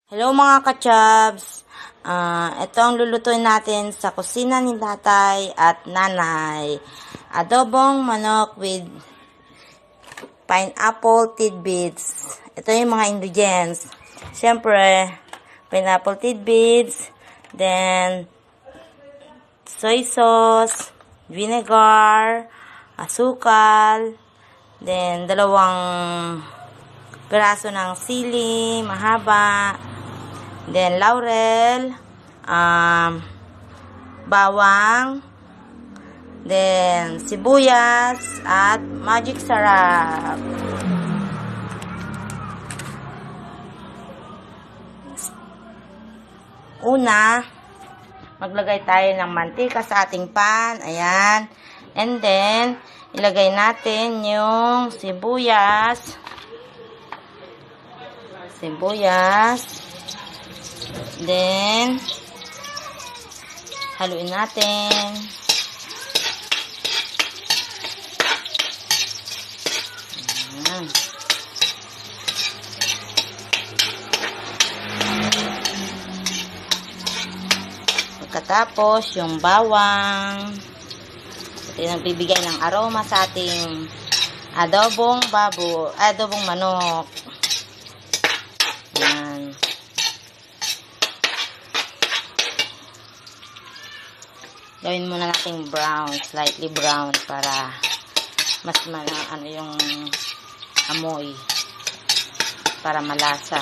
Hello mga ka-chubs! Ito ang lulutuin natin sa kusina ni tatay at nanay. Adobong manok with pineapple tidbits. Ito yung mga ingredients. Siyempre, pineapple tidbits, then soy sauce, vinegar, asukal, then 2 piraso ng sili, mahaba, then laurel, bawang, then sibuyas, at magic sarap. Una, maglagay tayo ng mantika sa ating pan. Ayan. And then, ilagay natin yung sibuyas. Then, haluin natin. Ayan. Pagkatapos, yung bawang. Ito yung nagbibigay ng aroma sa ating adobong manok. Ayan. Gawin muna natin brown, slightly brown para mas yung amoy para malasa.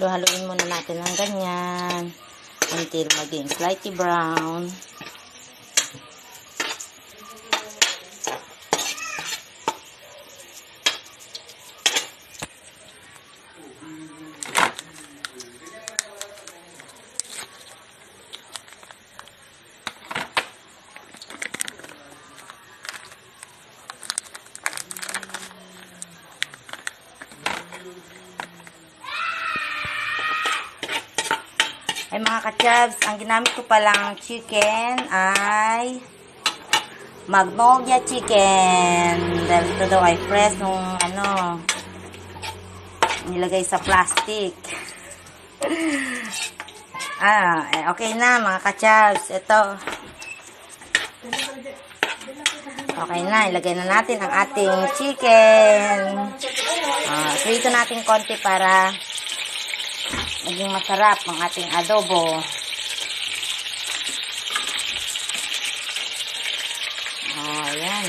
Haluin muna natin ng ganyan until maging slightly brown. Ay mga ka-chubs, ang ginamit ko palang chicken ay Magnolia chicken. Dahil ito daw ay fresh nung nilagay sa plastic. Okay na mga ka-chubs. Ito. Okay na, ilagay na natin ang ating chicken. Prito natin konti para maging masarap ang ating adobo. Ayan.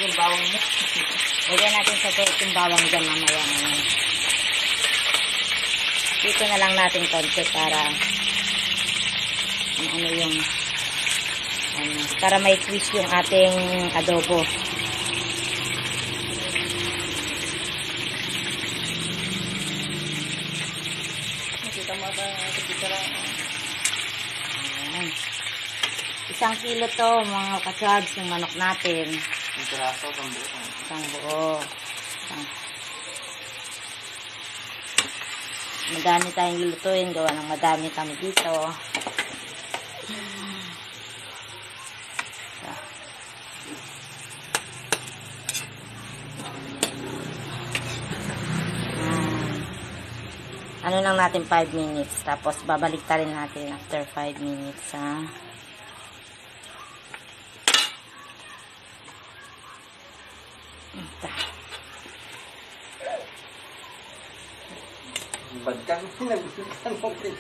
Yung bawang niya. Lagyan natin sa yung bawang dyan mamaya. Dito na lang natin konti para para may twist yung ating adobo. Nakita mo ba? Isang kilo to mga ka-chubs yung manok natin. Isang buo. Madami tayong lulutuin. Gawa ng madami kami dito. Ano lang natin 5 minutes. Tapos babalik ta rin natin after 5 minutes. Bagkang nagbutan mo rin.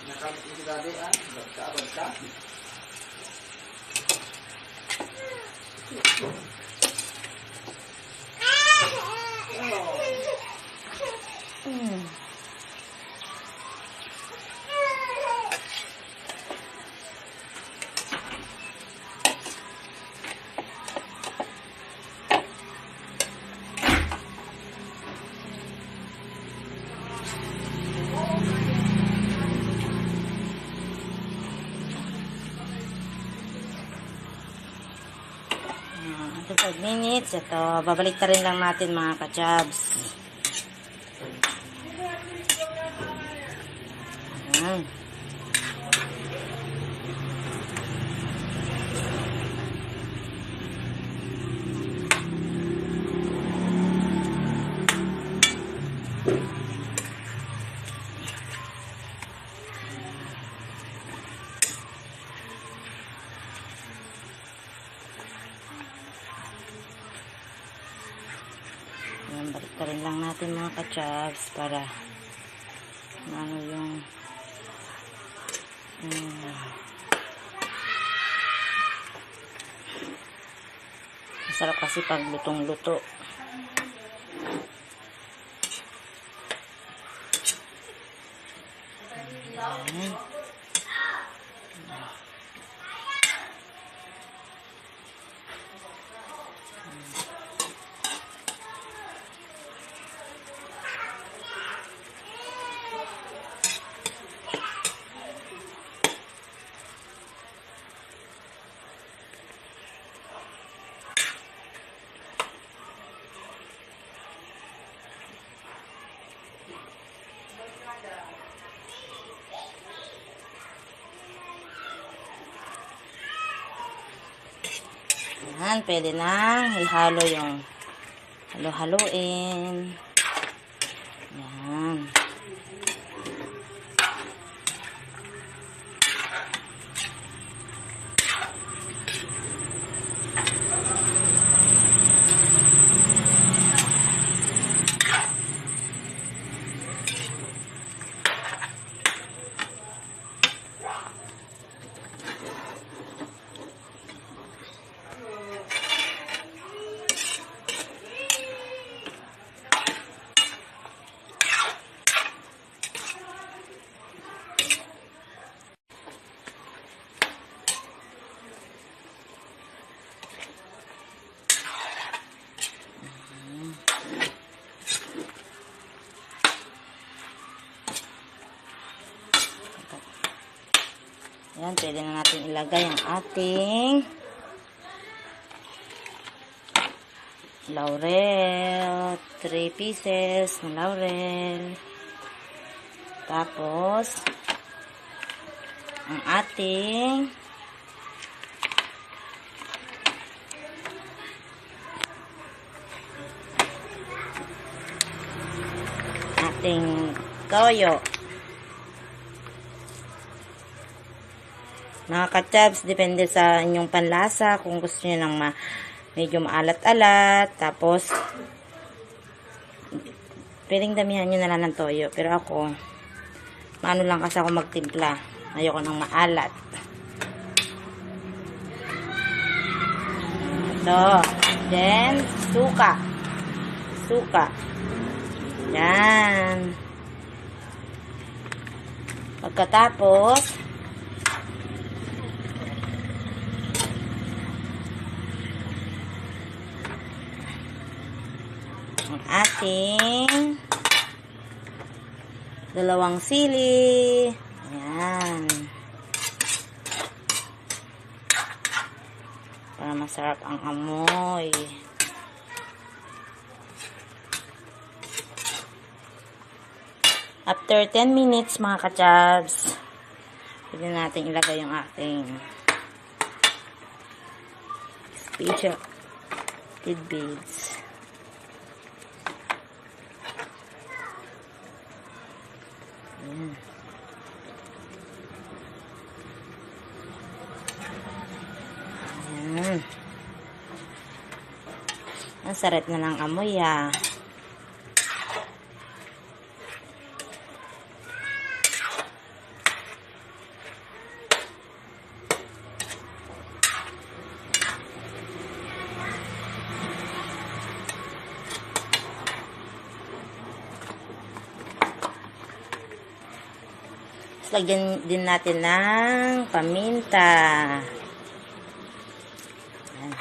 Nakamit mo si daddy, bagka. basta. Hmm. Ito 5 minutes. Ito, babalik ta rin lang natin mga ka-jobs. Ayan. Ayan, balik ka rin lang natin mga ka-jobs para ano yung masarap kasi pag lutong-luto. Ayan. Yan, pwede na ihalo yung halo-haloin. Yan. Yan, pwede na natin ilagay ang ating laurel. 3 pieces ng laurel. Tapos, ang ating toyo. Mga ka-chabs, depende sa inyong panlasa. Kung gusto nyo ng medyo maalat-alat. Tapos, pwedeng damihan nyo na lang ng toyo. Pero ako, maano lang kasi ako magtimpla. Ayoko ng maalat. Ito. Then, suka. Suka. Yan. Pagkatapos, ang ating 2 sili. Ayan. Para masarap ang amoy. After 10 minutes, mga ka-chabs, pwede natin ilagay yung ating special tidbits. Ayan. Ayan. Ang sarap na ng amoy, ah. lagyan din natin ng paminta. Ayan.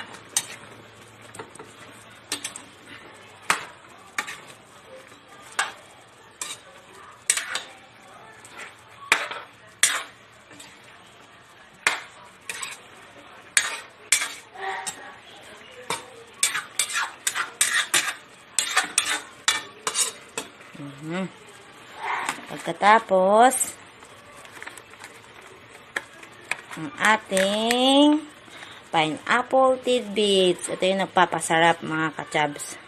Pagkatapos, ang ating pineapple tidbits. Ito yung nagpapasarap mga kachabs.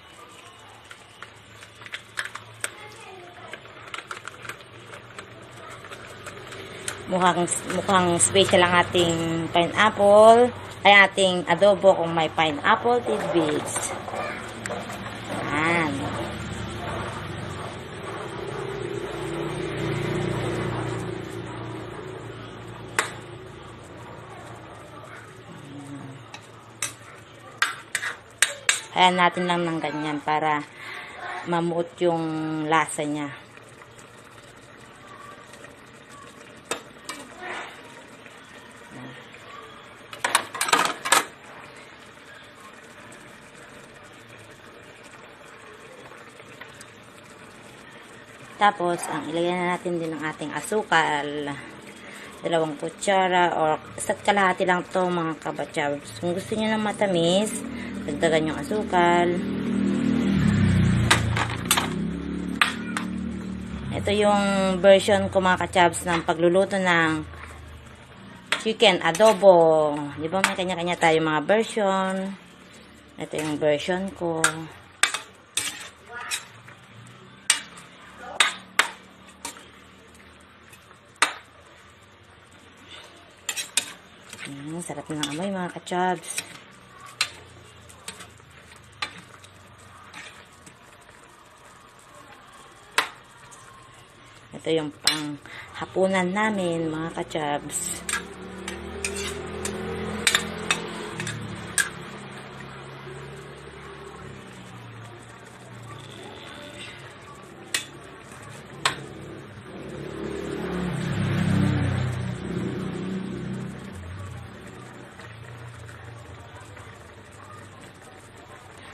Mukhang special ang ating pineapple, ay ating adobo kung may pineapple tidbits. Ayan. Ayan natin lang ng ganyan para mamuot yung lasa niya. Tapos, ang ilagay na natin din ng ating asukal. 2 kutsara or isa't kalahati lang to mga kabachabs. Kung gusto niyo ng matamis, dagdagan yung asukal. Ito yung version ko mga kachabs ng pagluluto ng chicken adobo. Di ba may kanya-kanya tayo mga version? Ito yung version ko. Sarap ng amoy mga kachabs. Ito yung pang hapunan namin mga kachabs.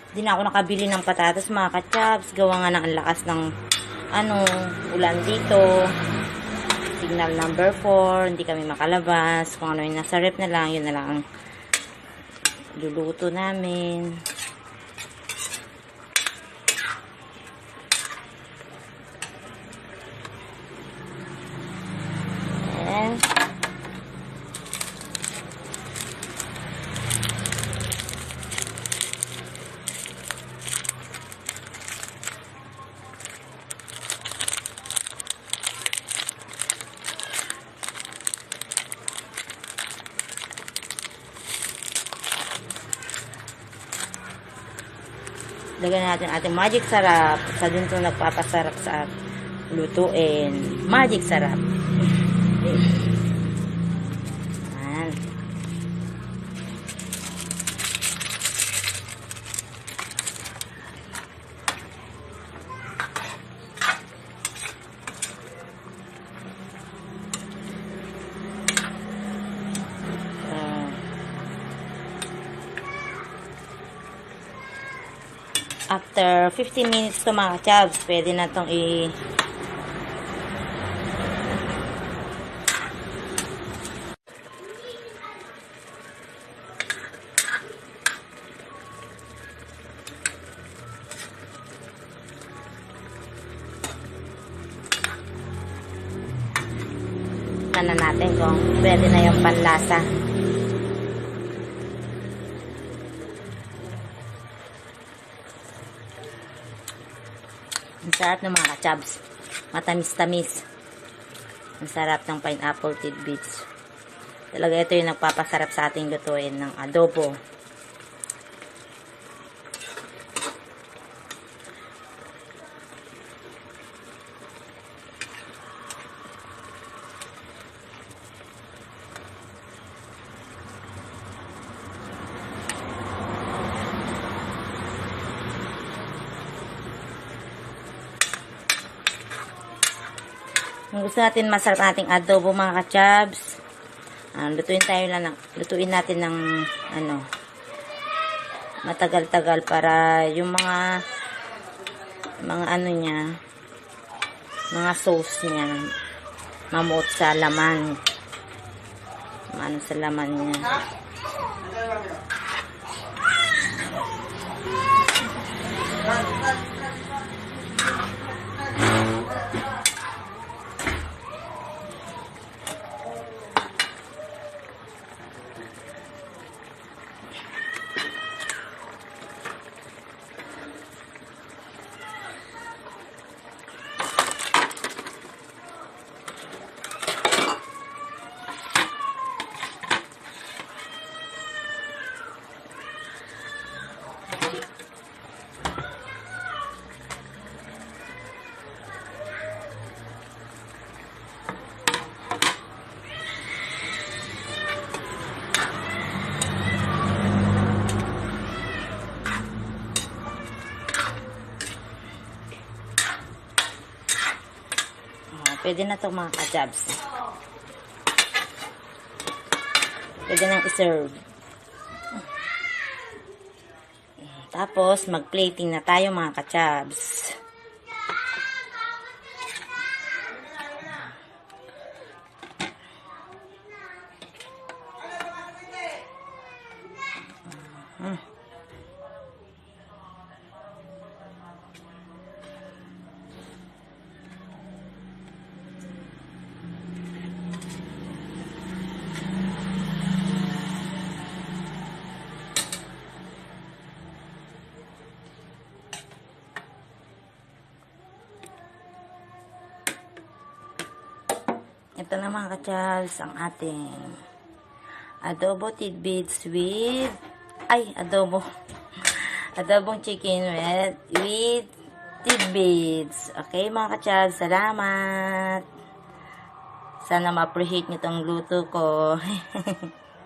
Hindi na ako nakabili ng patatas mga kachabs. Gawa nga ng ang lakas ng ulan dito. Signal number 4. Hindi kami makalabas. Kung ano yung nasa rep na lang, yun na lang ang luluto namin. And lagyan natin ating magic sarap. Sa dun to nagpapasarap sa lutuin. Magic sarap. Ayan. After 15 minutes to mga kachabs, pwede na itong na natin kung pwede na yung panlasa. Ang sarap ng mga kachabs. Matamis-tamis. Ang sarap ng pineapple tidbits. Talaga ito yung nagpapasarap sa ating lutuin ng adobo. Kung gusto natin masarap nating adobo mga kachabs, lutuin natin ng matagal-tagal para yung mga ano niya, mga sauce niya mamuot sa laman. Ano sa laman niya. Pwede na to mga kajabs. Pwede nang iserve. Tapos, mag-plating na tayo mga kajabs. Ito na mga kachals, ang ating adobo tidbits with, adobong chicken with tidbits. Okay mga kachals, salamat. Sana ma-appreciate nyo tong luto ko.